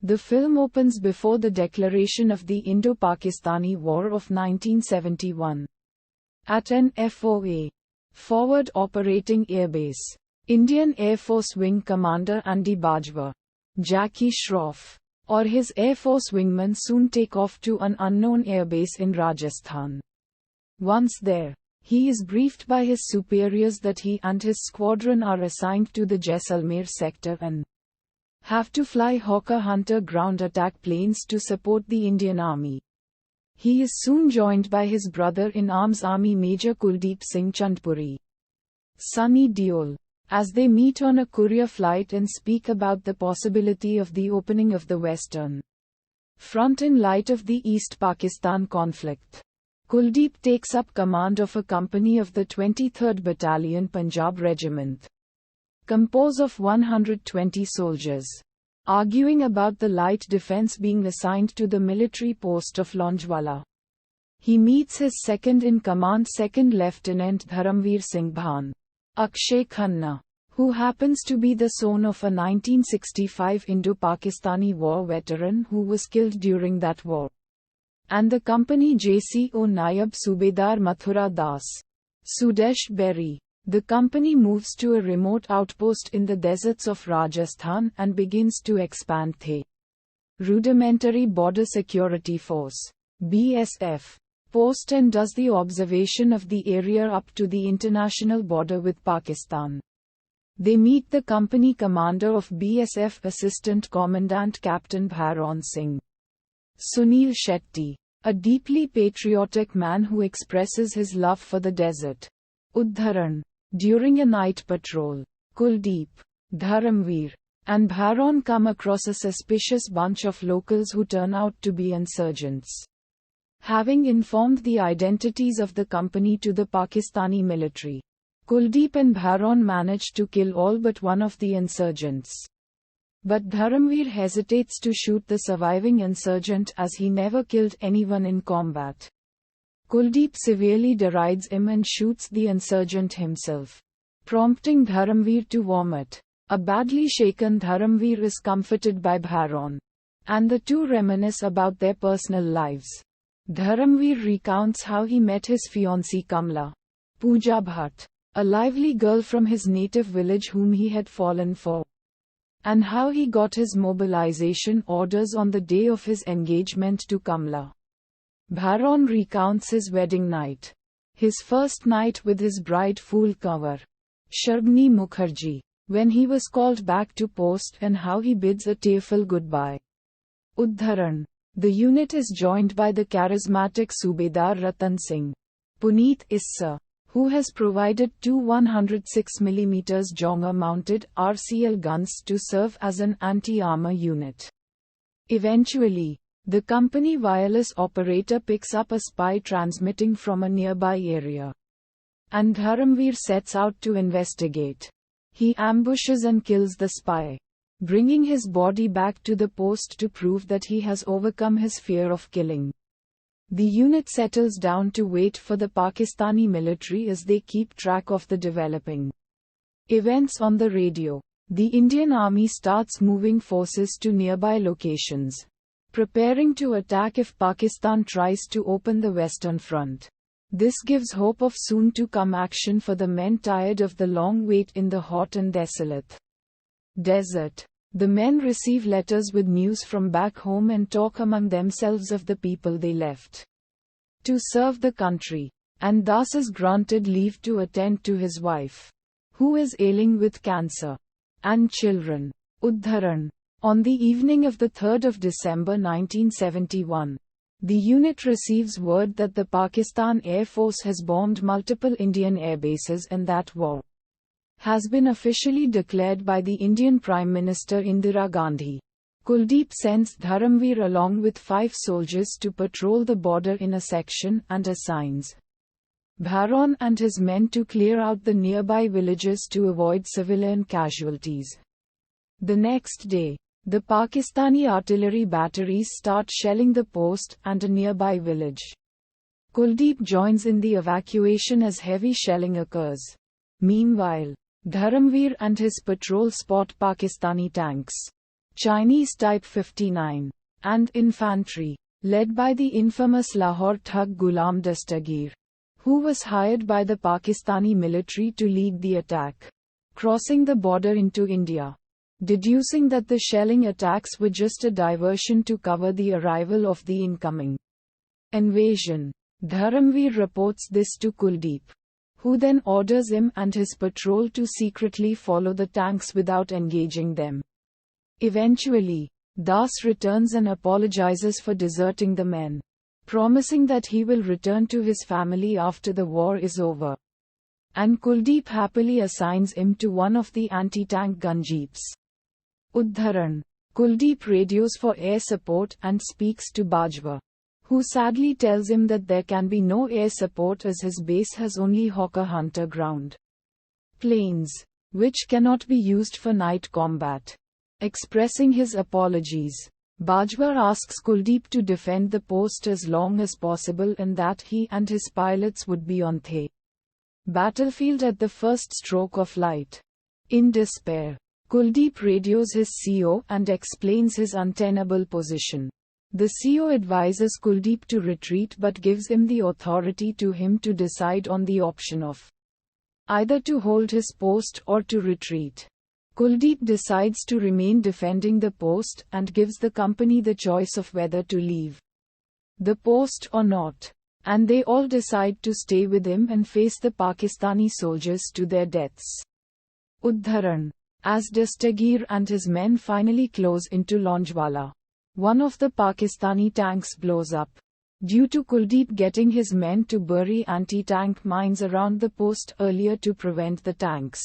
The film opens before the declaration of the Indo-Pakistani War of 1971. At an FOA, Forward Operating Airbase, Indian Air Force Wing Commander Andy Bajwa, Jackie Shroff, or his Air Force wingmen soon take off to an unknown airbase in Rajasthan. Once there, he is briefed by his superiors that he and his squadron are assigned to the Jaisalmer sector and have to fly Hawker Hunter ground attack planes to support the Indian Army. He is soon joined by his brother-in-arms Army Major Kuldeep Singh Chandpuri, Sunny Deol, as they meet on a courier flight and speak about the possibility of the opening of the Western Front in light of the East Pakistan conflict. Kuldeep takes up command of a company of the 23rd Battalion Punjab Regiment, composed of 120 soldiers, arguing about the light defense being assigned to the military post of Lonjwala. He meets his second-in-command Second Lieutenant Dharamveer Singh Bhan, Akshay Khanna, who happens to be the son of a 1965 Indo-Pakistani war veteran who was killed during that war, and the company JCO Nayab Subedar Mathura Das, Sudesh Berry. The company moves to a remote outpost in the deserts of Rajasthan and begins to expand the Rudimentary Border Security Force (BSF) post and does the observation of the area up to the international border with Pakistan. They meet the company commander of BSF Assistant Commandant Captain Bhairon Singh, Sunil Shetty, a deeply patriotic man who expresses his love for the desert. Udharan. During a night patrol, Kuldeep, Dharamveer, and Bhairon come across a suspicious bunch of locals who turn out to be insurgents. Having informed the identities of the company to the Pakistani military, Kuldeep and Bhairon manage to kill all but one of the insurgents. But Dharamveer hesitates to shoot the surviving insurgent as he never killed anyone in combat. Kuldeep severely derides him and shoots the insurgent himself, prompting Dharamveer to vomit. A badly shaken Dharamveer is comforted by Bhairon, and the two reminisce about their personal lives. Dharamveer recounts how he met his fiancée Kamla, Pooja Bhatt, a lively girl from his native village whom he had fallen for, and how he got his mobilization orders on the day of his engagement to Kamla. Bhairon recounts his wedding night, his first night with his bride Phool Kanwar, Sharbani Mukherjee, when he was called back to post and how he bids a tearful goodbye. Udharan. The unit is joined by the charismatic Subedar Ratan Singh, Puneet Issa, who has provided two 106mm Jonga-mounted RCL guns to serve as an anti-armor unit. Eventually, the company wireless operator picks up a spy transmitting from a nearby area, and Dharamveer sets out to investigate. He ambushes and kills the spy, bringing his body back to the post to prove that he has overcome his fear of killing. The unit settles down to wait for the Pakistani military as they keep track of the developing events on the radio. The Indian Army starts moving forces to nearby locations, preparing to attack if Pakistan tries to open the Western Front. This gives hope of soon-to-come action for the men tired of the long wait in the hot and desolate desert. The men receive letters with news from back home and talk among themselves of the people they left to serve the country, and Das is granted leave to attend to his wife, who is ailing with cancer, and children. Udharan. On the evening of the 3rd of December 1971, the unit receives word that the Pakistan Air Force has bombed multiple Indian airbases and that war has been officially declared by the Indian Prime Minister Indira Gandhi. Kuldeep sends Dharamveer along with 5 soldiers to patrol the border in a section and assigns Bhairon and his men to clear out the nearby villages to avoid civilian casualties. The next day, the Pakistani artillery batteries start shelling the post and a nearby village. Kuldeep joins in the evacuation as heavy shelling occurs. Meanwhile, Dharamveer and his patrol spot Pakistani tanks, Chinese Type 59, and infantry, led by the infamous Lahore thug Ghulam Dastagir, who was hired by the Pakistani military to lead the attack, crossing the border into India. Deducing that the shelling attacks were just a diversion to cover the arrival of the incoming invasion, Dharamveer reports this to Kuldeep, who then orders him and his patrol to secretly follow the tanks without engaging them. Eventually, Das returns and apologizes for deserting the men, promising that he will return to his family after the war is over. And Kuldeep happily assigns him to one of the anti-tank gun jeeps. Uddharan. Kuldeep radios for air support and speaks to Bajwa, who sadly tells him that there can be no air support as his base has only Hawker Hunter ground planes, which cannot be used for night combat. Expressing his apologies, Bajwa asks Kuldeep to defend the post as long as possible and that he and his pilots would be on the battlefield at the first stroke of light. In despair, Kuldeep radios his CO and explains his untenable position. The CO advises Kuldeep to retreat but gives him the authority to decide on the option of either to hold his post or to retreat. Kuldeep decides to remain defending the post and gives the company the choice of whether to leave the post or not. And they all decide to stay with him and face the Pakistani soldiers to their deaths. Uddharan. As Dastagir and his men finally close into Lonjwala, one of the Pakistani tanks blows up. Due to Kuldeep getting his men to bury anti-tank mines around the post earlier to prevent the tanks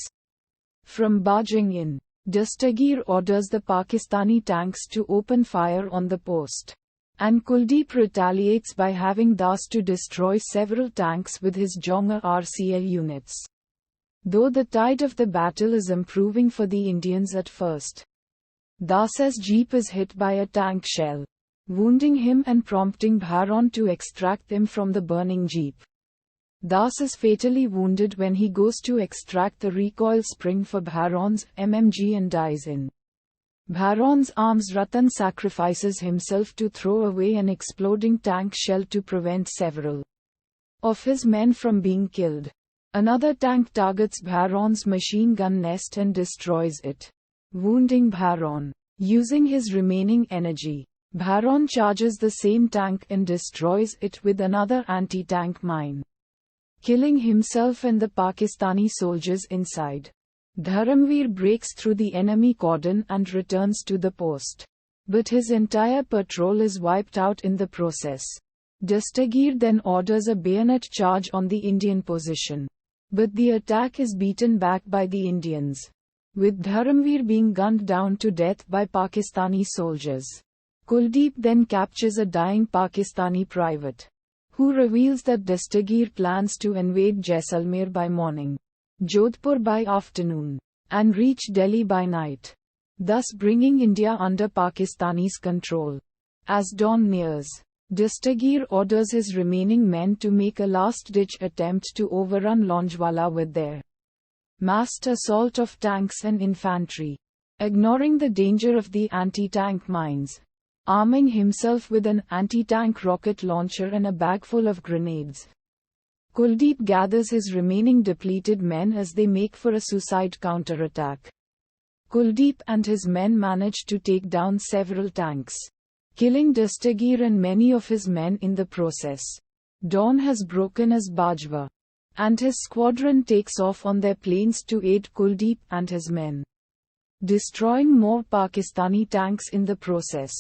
from barging in, Dastagir orders the Pakistani tanks to open fire on the post. And Kuldeep retaliates by having Das to destroy several tanks with his Jonga RCL units. Though the tide of the battle is improving for the Indians at first, Das's jeep is hit by a tank shell, wounding him and prompting Bharon to extract him from the burning jeep. Das is fatally wounded when he goes to extract the recoil spring for Bharon's MMG and dies in Bharon's arms. Ratan sacrifices himself to throw away an exploding tank shell to prevent several of his men from being killed. Another tank targets Bharon's machine gun nest and destroys it, wounding Bharon. Using his remaining energy, Bharon charges the same tank and destroys it with another anti-tank mine, killing himself and the Pakistani soldiers inside. Dharamveer breaks through the enemy cordon and returns to the post, but his entire patrol is wiped out in the process. Dastagir then orders a bayonet charge on the Indian position, but the attack is beaten back by the Indians, with Dharamveer being gunned down to death by Pakistani soldiers. Kuldeep then captures a dying Pakistani private, who reveals that Dastagir plans to invade Jaisalmer by morning, Jodhpur by afternoon, and reach Delhi by night, thus bringing India under Pakistani's control. As dawn nears, Dastagir orders his remaining men to make a last-ditch attempt to overrun Lonjwala with their massed assault of tanks and infantry, ignoring the danger of the anti-tank mines, arming himself with an anti-tank rocket launcher and a bag full of grenades. Kuldeep gathers his remaining depleted men as they make for a suicide counterattack. Kuldeep and his men manage to take down several tanks, killing Dastagir and many of his men in the process. Dawn has broken as Bajwa and his squadron takes off on their planes to aid Kuldeep and his men, destroying more Pakistani tanks in the process.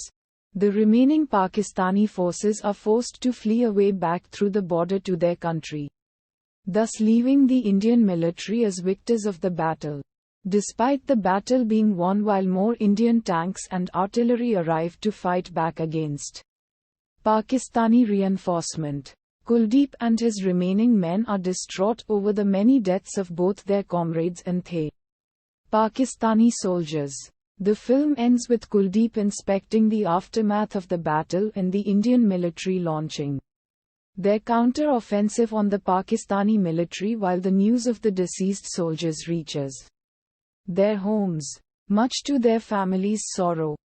The remaining Pakistani forces are forced to flee away back through the border to their country, thus leaving the Indian military as victors of the battle. Despite the battle being won, while more Indian tanks and artillery arrive to fight back against Pakistani reinforcement, Kuldeep and his remaining men are distraught over the many deaths of both their comrades and the Pakistani soldiers. The film ends with Kuldeep inspecting the aftermath of the battle and the Indian military launching their counter-offensive on the Pakistani military while the news of the deceased soldiers reaches their homes. much to their family's sorrow.